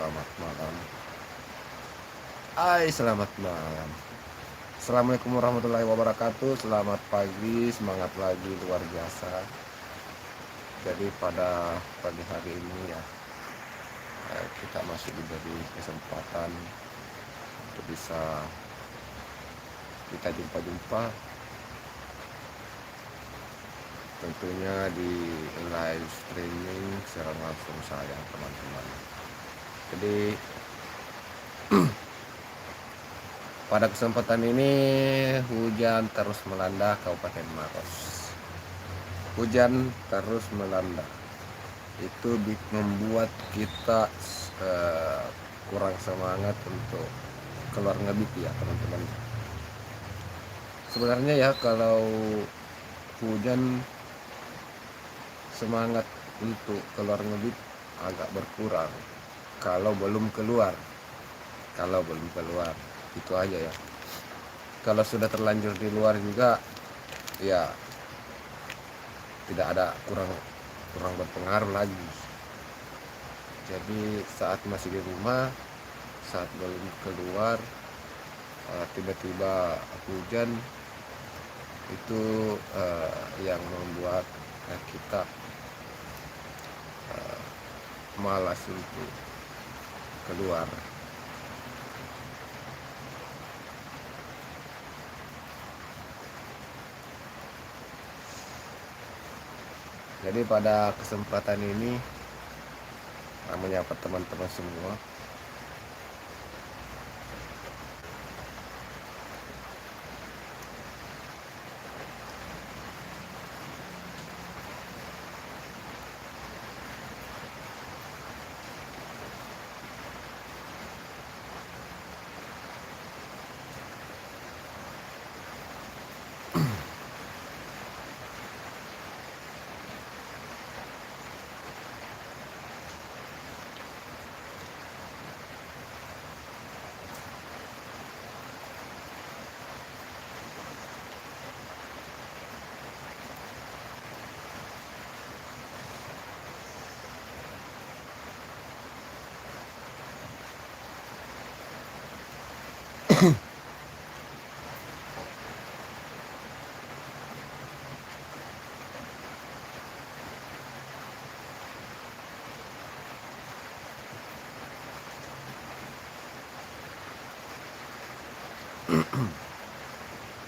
selamat malam. Hai, selamat malam. Assalamualaikum warahmatullahi wabarakatuh. Selamat pagi, semangat lagi luar biasa. Jadi pada pagi hari ini ya, kita masih diberi kesempatan untuk bisa kita jumpa-jumpa. Tentunya di live streaming secara langsung saya teman-teman. Jadi pada kesempatan ini hujan terus melanda Kabupaten Maros. Hujan terus melanda. Itu membuat kita kurang semangat untuk keluar ngebit ya teman-teman. Sebenarnya ya kalau hujan semangat untuk keluar ngebit agak berkurang kalau belum keluar itu aja ya. Kalau sudah terlanjur di luar juga ya tidak ada, kurang berpengaruh lagi. Jadi saat masih di rumah, saat belum keluar, tiba-tiba hujan, itu yang membuat kita malas untuk keluar. Jadi pada kesempatan ini menyapa teman-teman semua.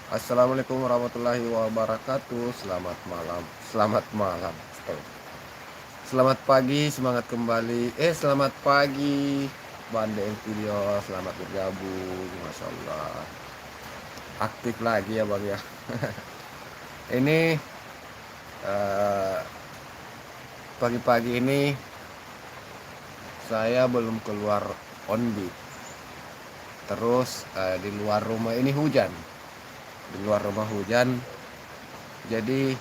Assalamualaikum warahmatullahi wabarakatuh. Selamat malam. Selamat pagi, semangat kembali. Selamat pagi Bandeng Video, selamat bergabung. Masya Allah, aktif lagi ya Bang ya. Ini pagi-pagi ini saya belum keluar on beat. Terus di luar rumah ini hujan. Di luar rumah hujan. Jadi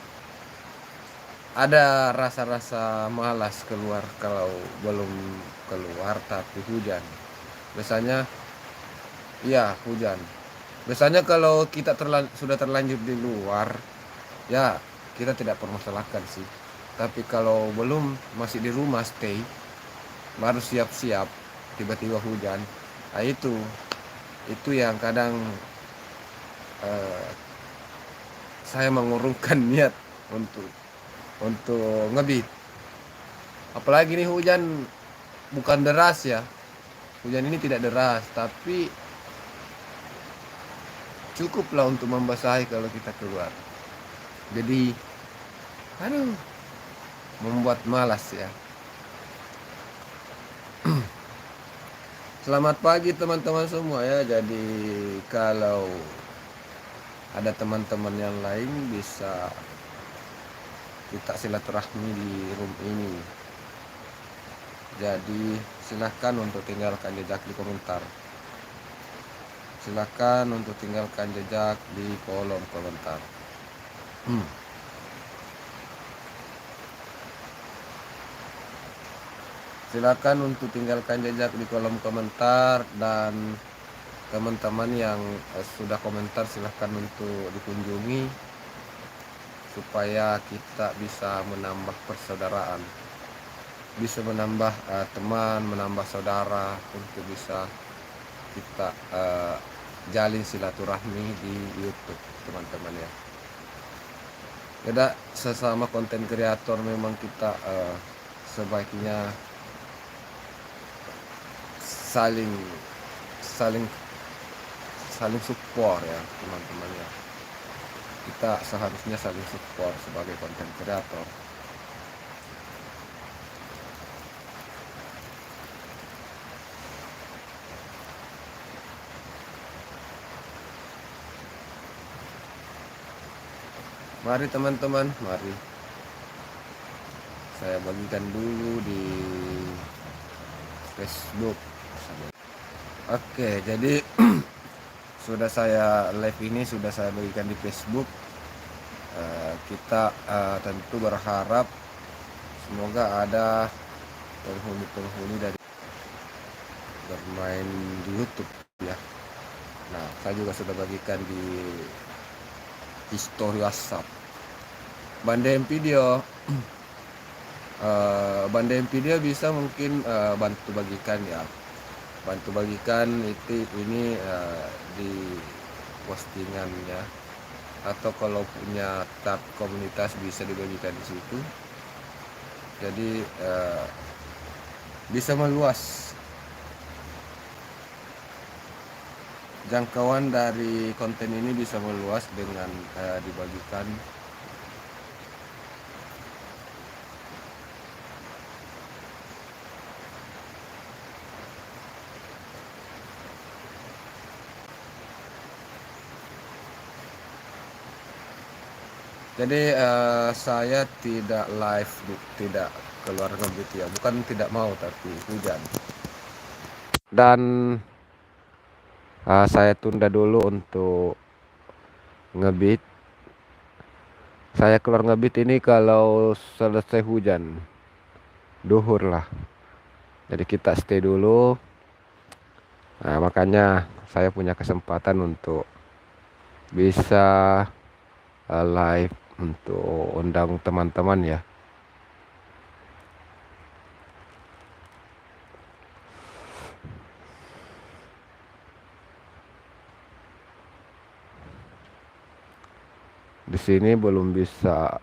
ada rasa-rasa malas keluar kalau belum keluar tapi hujan. Biasanya iya hujan. Biasanya kalau kita sudah terlanjur di luar ya kita tidak permasalahkan sih. Tapi kalau belum, masih di rumah stay, baru siap-siap tiba-tiba hujan. Nah itu yang kadang saya mengurungkan niat untuk ngebit. Apalagi nih hujan bukan deras ya. Hujan ini tidak deras, tapi cukuplah untuk membasahi kalau kita keluar. Jadi membuat malas ya. Selamat pagi teman-teman semua ya. Jadi kalau ada teman-teman yang lain bisa kita silaturahmi di room ini. Jadi silahkan untuk tinggalkan jejak di komentar. Silahkan untuk tinggalkan jejak di kolom komentar. Silakan untuk tinggalkan jejak di kolom komentar, dan teman-teman yang sudah komentar silahkan untuk dikunjungi supaya kita bisa menambah persaudaraan. bisa menambah teman, menambah saudara untuk bisa kita jalin silaturahmi di YouTube, teman-teman ya. Tidak sesama konten kreator memang kita sebaiknya saling saling saling support ya, teman-teman ya. Kita seharusnya saling support sebagai konten kreator. Mari teman-teman, mari saya bagikan dulu di Facebook. Oke, jadi sudah saya live ini sudah saya bagikan di Facebook. Kita tentu berharap semoga ada penghuni-penghuni dari bermain di YouTube ya. Nah, saya juga sudah bagikan di history WhatsApp. Bandem video Bandem video bisa mungkin bantu bagikan ya. Bantu bagikan ini di postingannya, atau kalau punya tab komunitas bisa dibagikan di situ. Jadi bisa meluas jangkauan dari konten ini, bisa meluas dengan dibagikan. Jadi saya tidak live, tidak keluar ngebit ya, bukan tidak mau tapi hujan. Dan saya tunda dulu untuk ngebit. Saya keluar ngebit ini kalau selesai hujan, duhur lah. Jadi kita stay dulu. Nah, makanya saya punya kesempatan untuk bisa live untuk undang teman-teman ya. Di sini belum bisa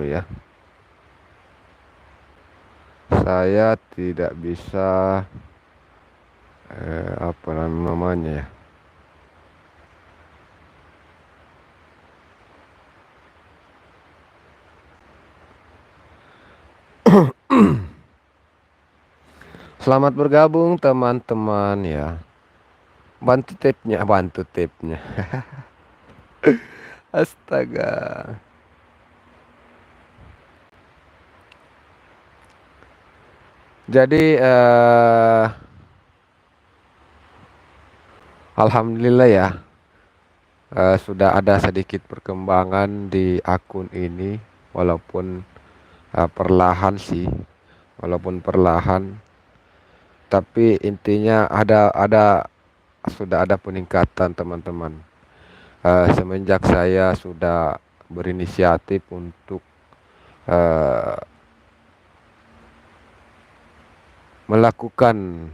ya. Saya tidak bisa apa namanya ya. Selamat bergabung teman-teman ya. Bantu tipnya. Astaga. Jadi alhamdulillah ya, sudah ada sedikit perkembangan di akun ini, walaupun perlahan sih, tapi intinya sudah ada peningkatan teman-teman. Semenjak saya sudah berinisiatif untuk melakukan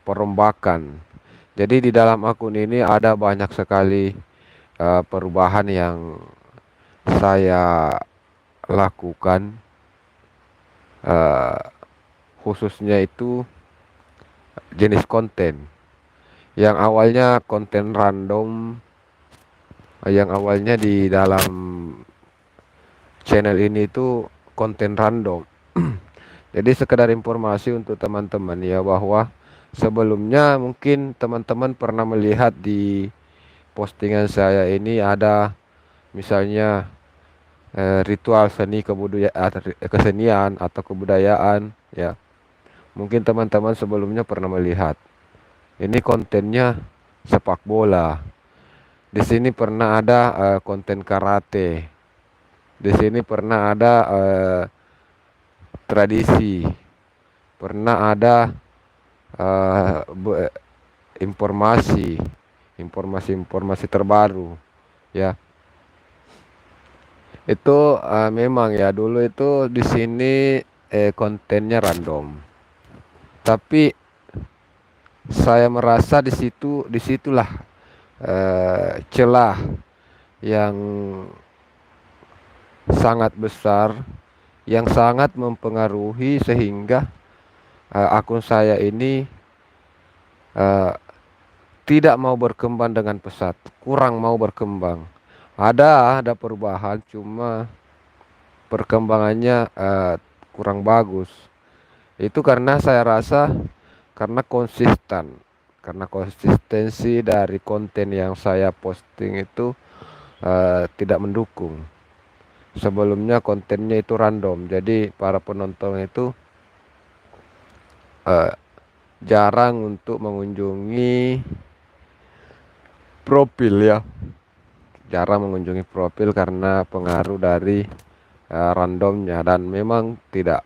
perombakan. Jadi di dalam akun ini ada banyak sekali perubahan yang saya lakukan, khususnya itu jenis konten. Yang awalnya konten random, yang awalnya di dalam channel ini itu konten random. Jadi sekedar informasi untuk teman-teman ya, bahwa sebelumnya mungkin teman-teman pernah melihat di postingan saya ini ada misalnya ritual seni kesenian atau kebudayaan ya. Mungkin teman-teman sebelumnya pernah melihat. Ini kontennya sepak bola. Di sini pernah ada konten karate. Di sini pernah ada tradisi. Pernah ada informasi terbaru ya. Itu memang ya, dulu itu di sini kontennya random. Tapi saya merasa disitulah celah yang sangat besar, yang sangat mempengaruhi sehingga akun saya ini eh, tidak mau berkembang dengan pesat, kurang mau berkembang. Ada perubahan, cuma perkembangannya kurang bagus. Itu karena saya rasa karena konsistensi dari konten yang saya posting itu tidak mendukung. Sebelumnya kontennya itu random, jadi para penonton itu eh, jarang untuk mengunjungi profil ya, jarang mengunjungi profil karena pengaruh dari randomnya, dan memang tidak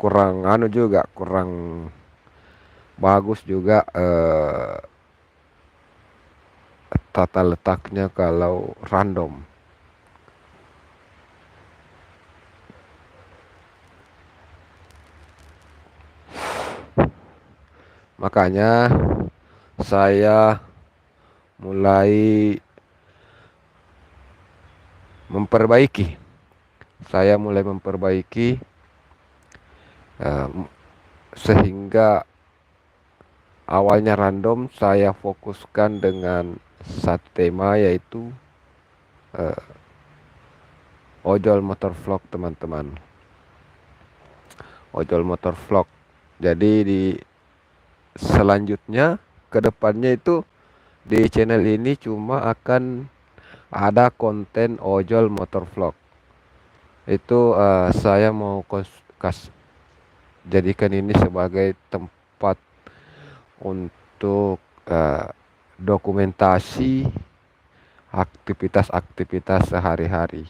kurang juga kurang bagus juga tata letaknya kalau random. Makanya saya mulai memperbaiki. Saya mulai memperbaiki eh, sehingga awalnya random, saya fokuskan dengan satu tema, yaitu ojol motor vlog, teman-teman. Ojol motor vlog. Jadi di selanjutnya ke depannya itu di channel ini cuma akan ada konten ojol motor vlog. Itu saya mau jadikan ini sebagai tempat untuk dokumentasi aktivitas-aktivitas sehari-hari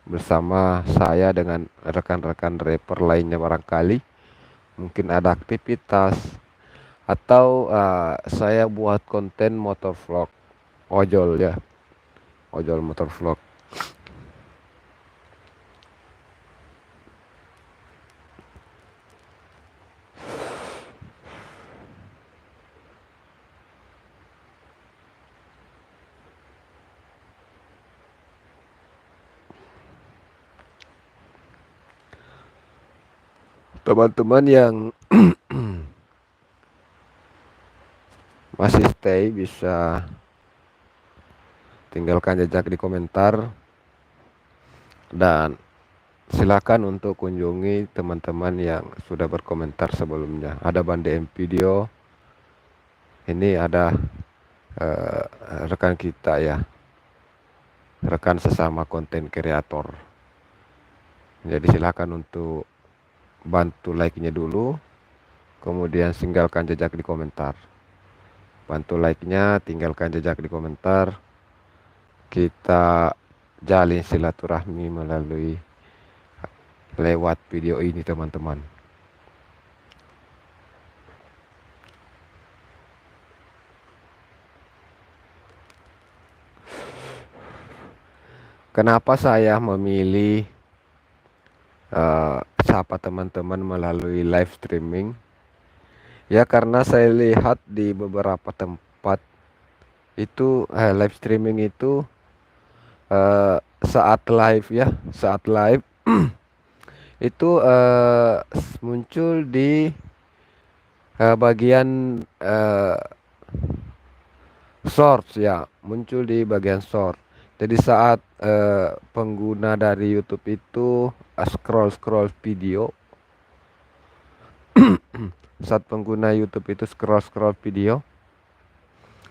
bersama saya dengan rekan-rekan rapper lainnya. Barangkali mungkin ada aktivitas atau saya buat konten motor vlog ojol ya, ojol motor vlog. Teman-teman yang masih stay bisa tinggalkan jejak di komentar, dan silakan untuk kunjungi teman-teman yang sudah berkomentar sebelumnya. Ada Bande M Video, ini ada rekan kita ya, rekan sesama konten kreator. Jadi silakan untuk bantu like-nya dulu, kemudian tinggalkan jejak di komentar. Bantu like-nya, tinggalkan jejak di komentar. Kita jalin silaturahmi melalui lewat video ini, teman-teman. Kenapa saya memilih sapa teman-teman melalui live streaming? Ya karena saya lihat di beberapa tempat itu live streaming itu saat live ya, saat live itu muncul di bagian shorts ya, muncul di bagian short. Jadi saat pengguna dari YouTube itu scroll video, saat pengguna YouTube itu scroll video,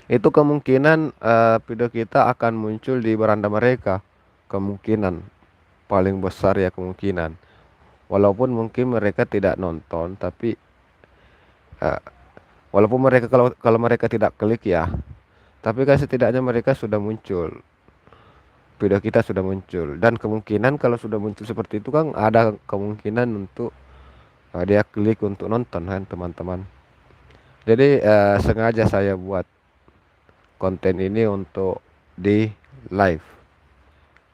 itu kemungkinan video kita akan muncul di beranda mereka. Kemungkinan paling besar ya, kemungkinan. Walaupun mungkin mereka tidak nonton, tapi walaupun mereka kalau mereka tidak klik ya, tapi kan setidaknya mereka sudah muncul. Video kita sudah muncul, dan kemungkinan kalau sudah muncul seperti itu kan ada kemungkinan untuk dia klik untuk nonton kan, teman-teman. Jadi sengaja saya buat konten ini untuk di live.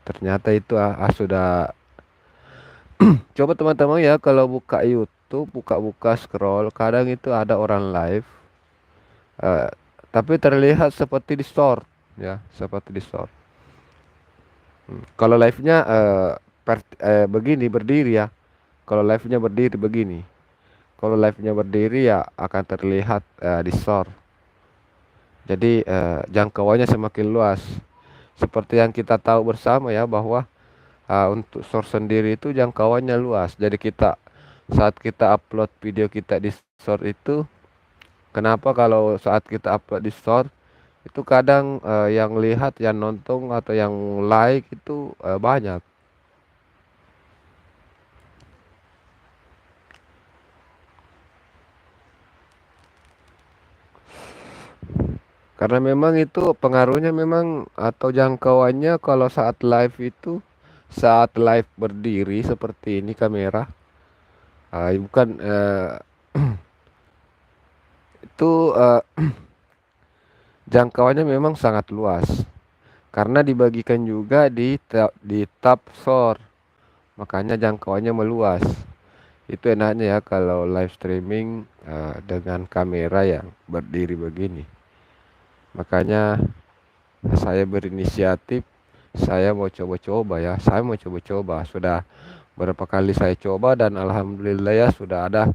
Ternyata itu sudah Coba teman-teman ya kalau buka YouTube, buka-buka scroll, kadang itu ada orang live, eh, tapi terlihat seperti di store, ya, seperti di store. Kalau live-nya begini berdiri ya. Kalau live-nya berdiri begini. Kalau live-nya berdiri ya akan terlihat di store. Jadi jangkauannya semakin luas. Seperti yang kita tahu bersama ya bahwa untuk source sendiri itu jangkauannya luas. Jadi saat kita upload video kita di source itu, kenapa kalau saat kita upload di source itu kadang yang lihat, yang nonton atau yang like itu banyak. Karena memang itu pengaruhnya memang atau jangkauannya kalau saat live berdiri seperti ini kamera, bukan itu jangkauannya memang sangat luas karena dibagikan juga di tab short, makanya jangkauannya meluas. Itu enaknya ya kalau live streaming dengan kamera yang berdiri begini. Makanya saya berinisiatif, saya mau coba-coba ya, saya mau coba-coba. Sudah berapa kali saya coba dan alhamdulillah ya sudah ada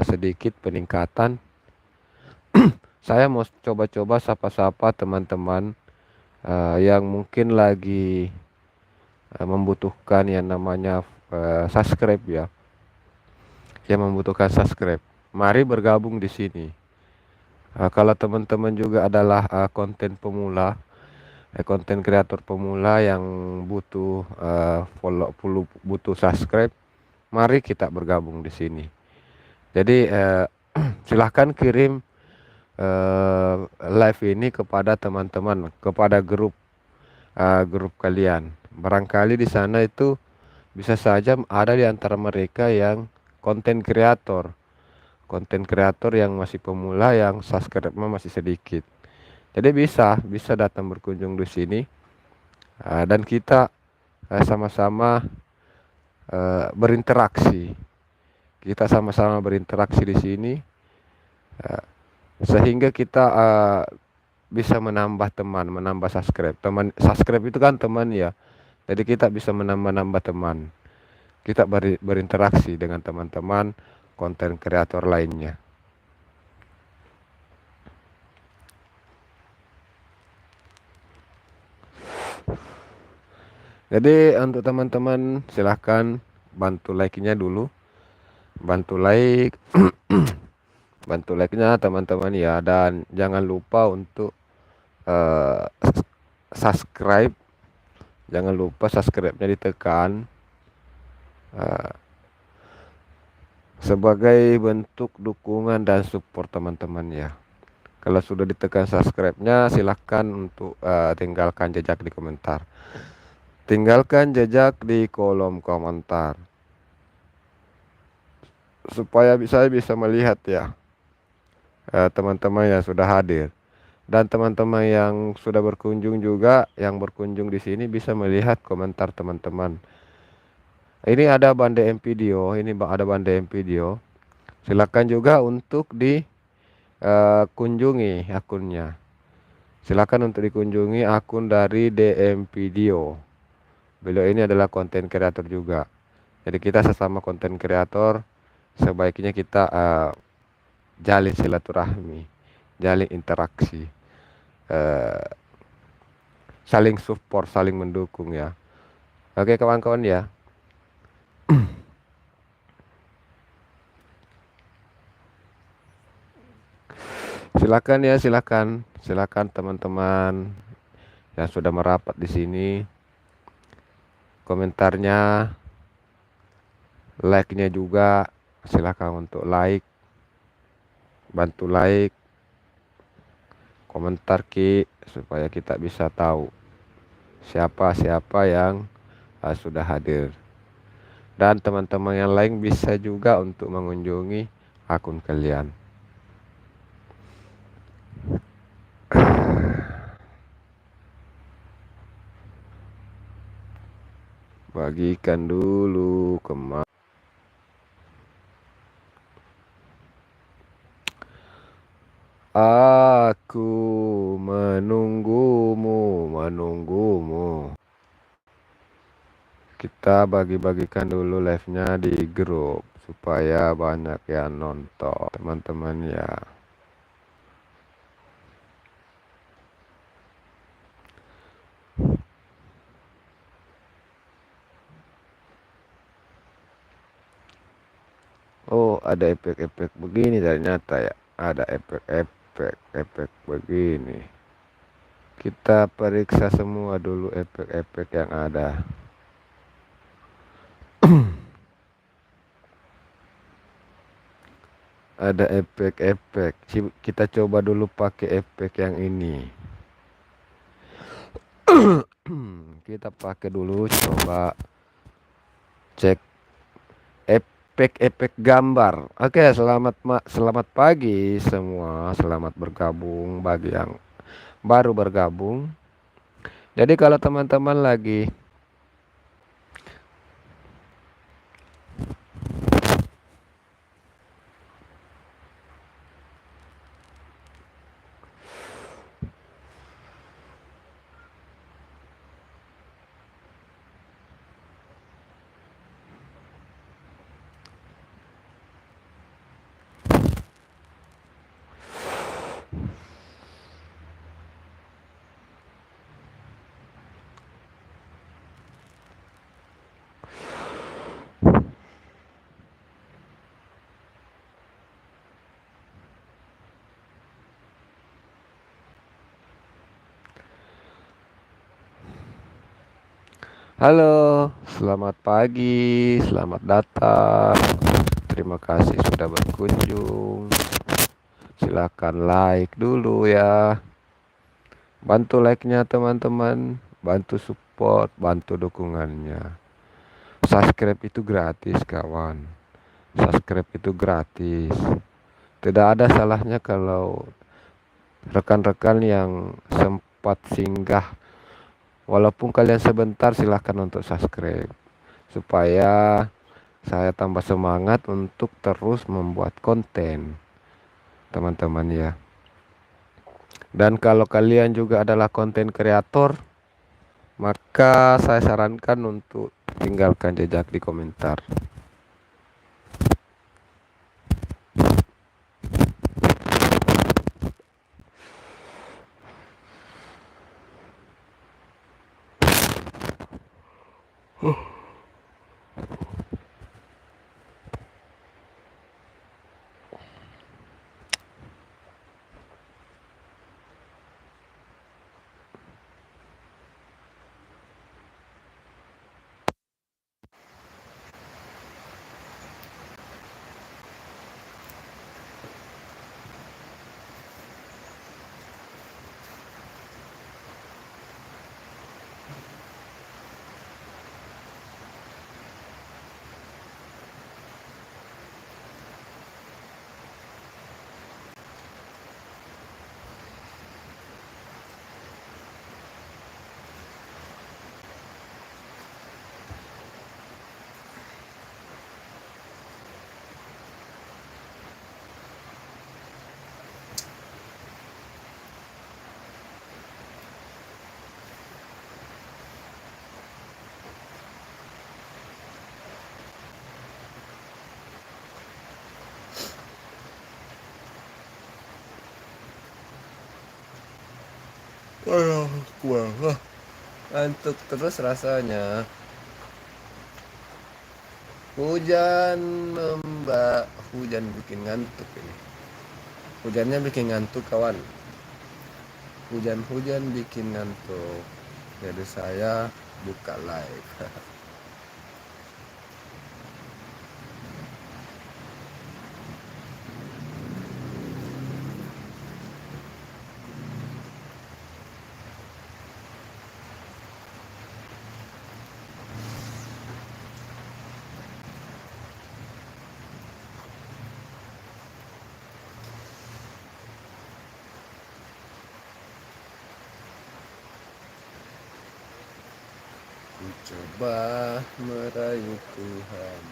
sedikit peningkatan. Saya mau coba-coba sapa-sapa teman-teman yang mungkin lagi membutuhkan yang namanya subscribe ya, yang membutuhkan subscribe. Mari bergabung di sini. Kalau teman-teman juga adalah konten kreator pemula yang butuh butuh subscribe, mari kita bergabung di sini. Jadi silahkan kirim live ini kepada teman-teman, kepada grup kalian. Barangkali di sana itu bisa saja ada di antara mereka yang konten kreator yang masih pemula, yang subscribe-nya masih sedikit. Jadi bisa datang berkunjung di sini dan kita sama-sama berinteraksi. Kita sama-sama berinteraksi di sini sehingga kita bisa menambah teman, menambah subscribe. Teman subscribe itu kan teman ya. Jadi kita bisa menambah teman. Kita berinteraksi dengan teman-teman konten kreator lainnya. Jadi untuk teman-teman silahkan bantu like-nya dulu. Bantu like bantu like-nya teman-teman ya, dan jangan lupa untuk uh, subscribe. Jangan lupa subscribe-nya ditekan uh, sebagai bentuk dukungan dan support teman-teman ya. Kalau sudah ditekan subscribe-nya, silahkan untuk tinggalkan jejak di komentar. Tinggalkan jejak di kolom komentar supaya saya bisa melihat ya teman-teman yang sudah hadir. Dan teman-teman yang sudah berkunjung juga, yang berkunjung di sini bisa melihat komentar teman-teman. Ini ada Bande M Video, ini ada Bande M Video. Silakan juga untuk dikunjungi akunnya. Silakan untuk dikunjungi akun dari DM Video. Beliau ini adalah konten kreator juga. Jadi kita sesama konten kreator, sebaiknya kita jalin silaturahmi, jalin interaksi, saling support, saling mendukung ya. Oke kawan-kawan ya. Silakan ya, silakan teman-teman yang sudah merapat di sini. Komentarnya, like-nya juga silakan untuk like, bantu like, komentar supaya kita bisa tahu siapa yang sudah hadir. Dan teman-teman yang lain bisa juga untuk mengunjungi akun kalian. bagikan dulu aku menunggumu. Kita bagi-bagikan dulu live-nya di grup supaya banyak yang nonton, teman-teman ya. Oh, ada efek-efek begini ternyata ya. Ada efek begini. Kita periksa semua dulu efek-efek yang ada. Ada efek-efek. Kita coba dulu pakai efek yang ini. Kita pakai dulu, coba cek efek-efek gambar. Oke, selamat pagi semua. Selamat bergabung bagi yang baru bergabung. Jadi kalau teman-teman lagi halo, selamat pagi, selamat datang. Terima kasih sudah berkunjung. Silakan like dulu ya. Bantu like-nya teman-teman, bantu support, bantu dukungannya. Subscribe itu gratis kawan. Subscribe itu gratis. Tidak ada salahnya kalau rekan-rekan yang sempat singgah, walaupun kalian sebentar, silahkan untuk subscribe supaya saya tambah semangat untuk terus membuat konten teman-teman ya. Dan kalau kalian juga adalah konten kreator, maka saya sarankan untuk tinggalkan jejak di komentar. Ngantuk terus rasanya. Hujan, Mbak. Hujan bikin ngantuk ini. Hujannya bikin ngantuk kawan. Hujan-hujan bikin ngantuk. Jadi saya buka live. Coba merayu Tuhan.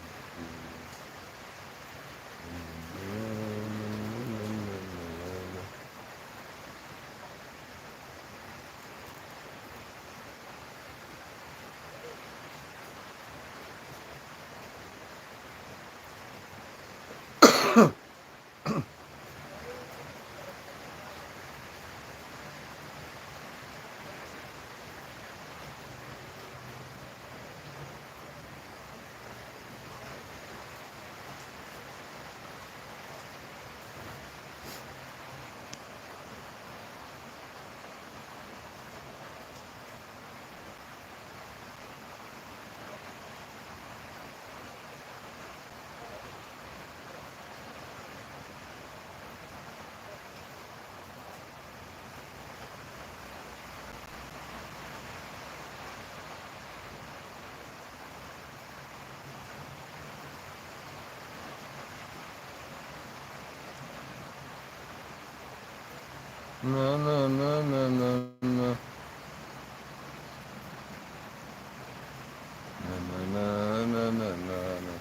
Na na na na na na na na na na na na.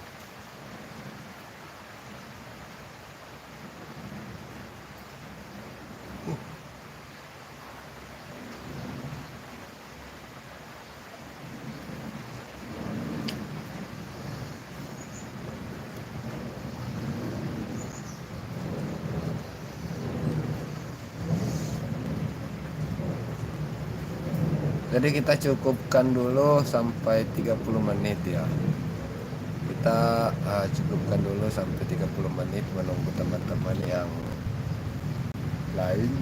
Jadi kita cukupkan dulu sampai 30 menit ya. Kita cukupkan dulu sampai 30 menit menunggu teman-teman yang lain.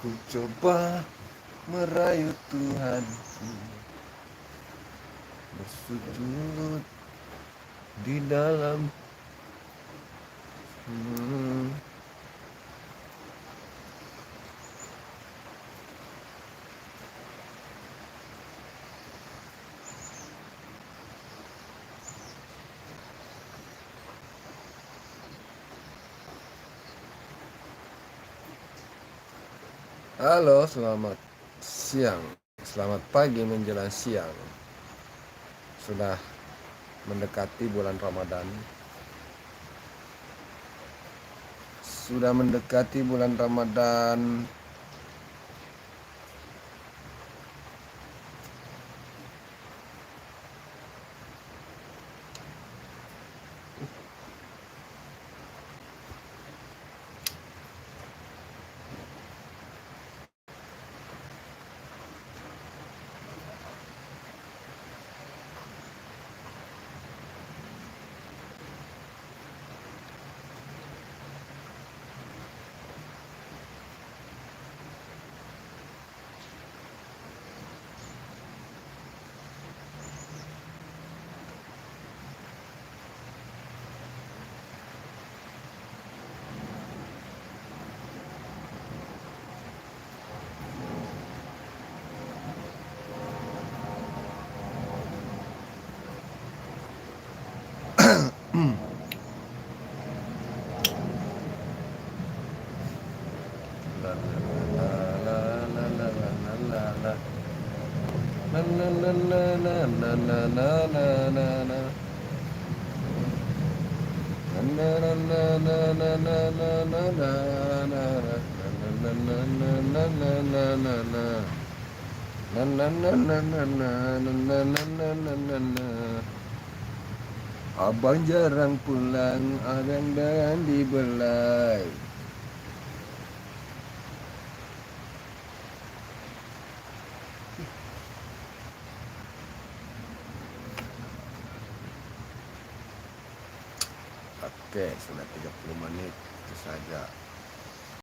Ku coba merayu Tuhan, bersujud di dalam Halo, selamat siang, selamat pagi menjelang siang. Sudah mendekati bulan Ramadan. Sudah mendekati bulan Ramadan. Abang jarang pulang, abang dan dibelai. Oke, sudah 30 menit, itu saja.